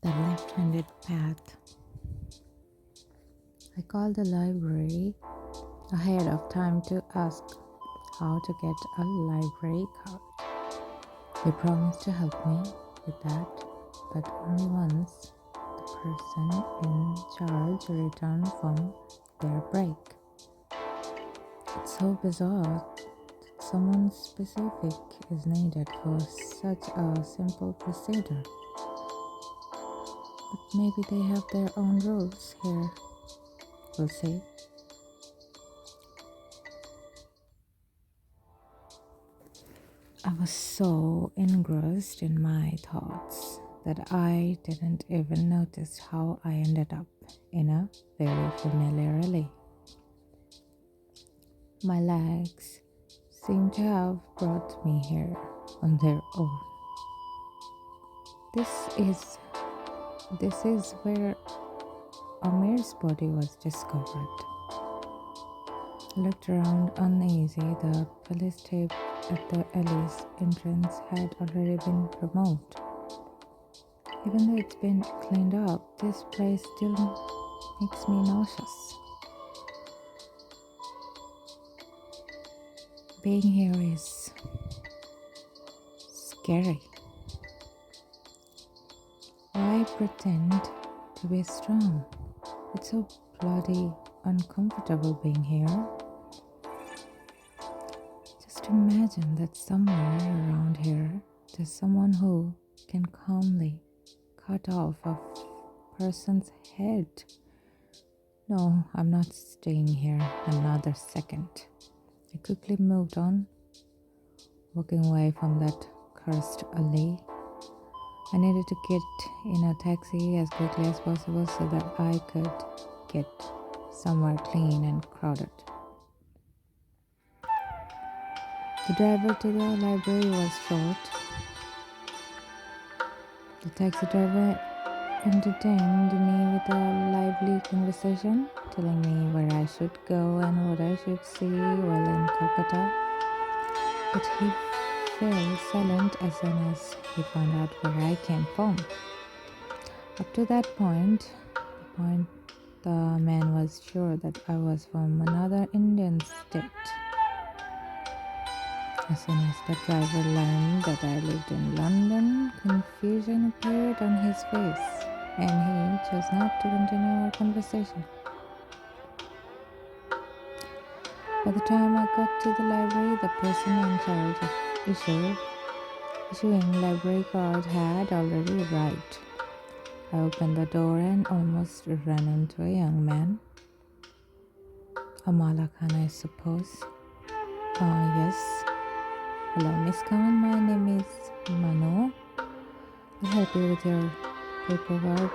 The left-handed path. I called the library ahead of time to ask how to get a library card. They promised to help me with that, but only once the person in charge returned from their break. It's so bizarre that someone specific is needed for such a simple procedure. But maybe they have their own rules here. We'll see. I was so engrossed in my thoughts that I didn't even notice how I ended up in a very familiar alley. My legs seem to have brought me here on their own. This is this is where Amir's body was discovered. I looked around uneasy. The police tape at the alley's entrance had already been removed. Even though it's been cleaned up, this place still makes me nauseous. Being here is scary. Why pretend to be strong? It's so bloody uncomfortable being here. Just imagine that somewhere around here there's someone who can calmly cut off a person's head. No, I'm not staying here another second. I quickly moved on, walking away from that cursed alley. I needed to get in a taxi as quickly as possible so that I could get somewhere clean and crowded. The driver to the library was short. The taxi driver entertained me with a lively conversation, telling me where I should go and what I should see while in Kolkata. But he fell silent as soon as he found out where I came from. Up to that point, the man was sure that I was from another Indian state. As soon as the driver learned that I lived in London, confusion appeared on his face, and he chose not to continue our conversation. By the time I got to the library, the person in charge of issuing library cards had already arrived. I opened the door and almost ran into a young man. Amala Khan, I suppose. Yes. Hello, Miss Khan. My name is Manu. I'll help you with your paperwork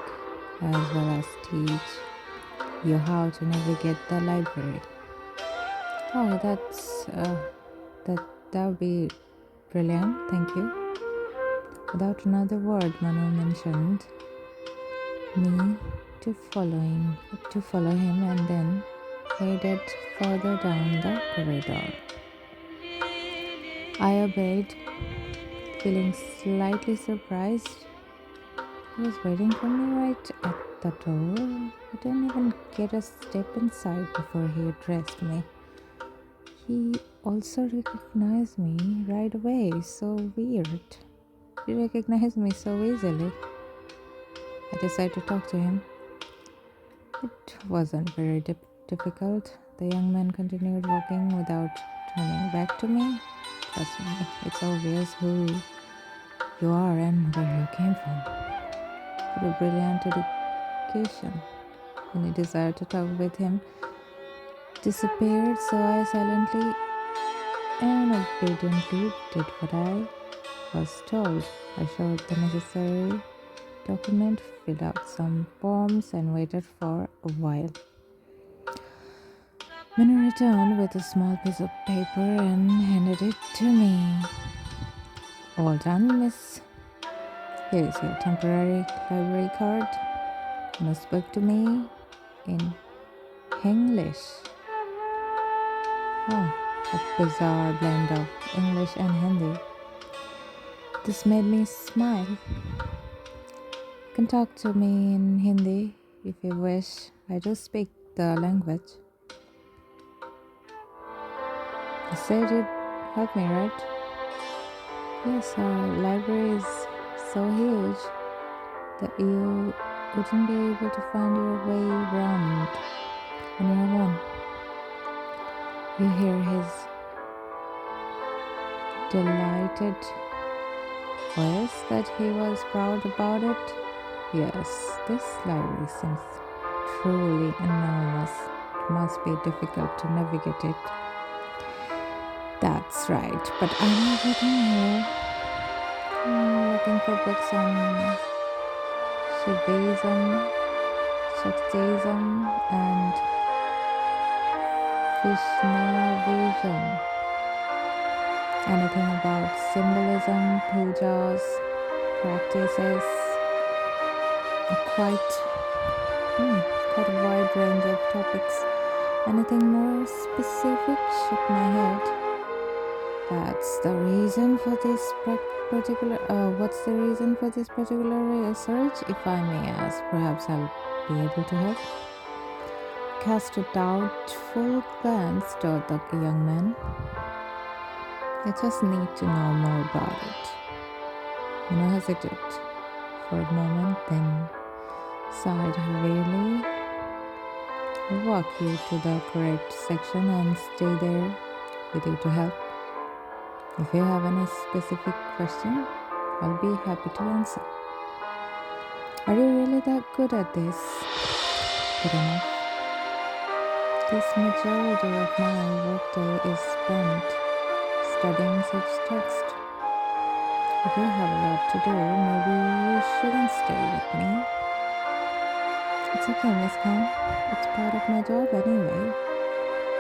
as well as teach you how to navigate the library. Oh, that would be brilliant. Thank you. Without another word, Manu mentioned me to follow him and then headed further down the corridor. I obeyed, feeling slightly surprised. He was waiting for me right at the door. I didn't even get a step inside before he addressed me. He also recognized me right away. So weird. He recognized me so easily. I decided to talk to him. It wasn't very difficult. The young man continued walking without turning back to me. Trust me, it's obvious who you are and where you came from. What a brilliant education. Any desire to talk with him disappeared, so I silently and obediently did what I was told. I showed the necessary document, filled out some forms, and waited for a while. Minu returned with a small piece of paper and handed it to me. All done, miss. Here is your temporary library card. Minu spoke to me in English. Oh, a bizarre blend of English and Hindi. This made me smile. can talk to me in Hindi if you wish. I do speak the language. You said you'd help me, right? Yes, our library is so huge that you wouldn't be able to find your way around on your own. You hear his delighted voice that he was proud about it. Yes, this library seems truly enormous. It must be difficult to navigate it. That's right, but I'm everything here. I'm looking for books on Shivaism, Shaktism, and Vaishnavism. Anything about symbolism, pujas, practices, quite quite a wide range of topics. Anything more specific? Shook my head. That's the reason for this particular. What's the reason for this particular research? If I may ask, perhaps I'll be able to help. Cast a doubtful glance toward the young man. I just need to know more about it. Hesitate for a moment, then sighed heavily. I'll walk you to the correct section and stay there with you to help. If you have any specific question, I'll be happy to answer. Are you really that good at this? Good enough. This majority of my workday is spent studying such text. If you have a lot to do, maybe you shouldn't stay with me. It's okay, Miss Khan. It's part of my job anyway.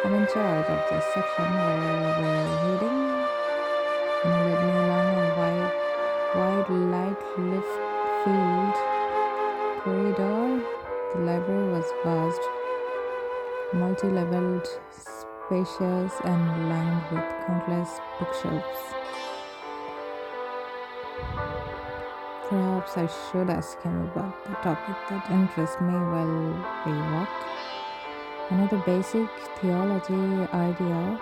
I'm in charge of this section where we're reading. And he led me along a wide light-lit field corridor. The library was vast, multi-leveled, spacious, and lined with countless bookshelves. Perhaps I should ask him about the topic that interests me while we walk. Another basic theological idea,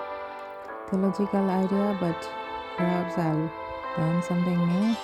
but perhaps I'll learn something new.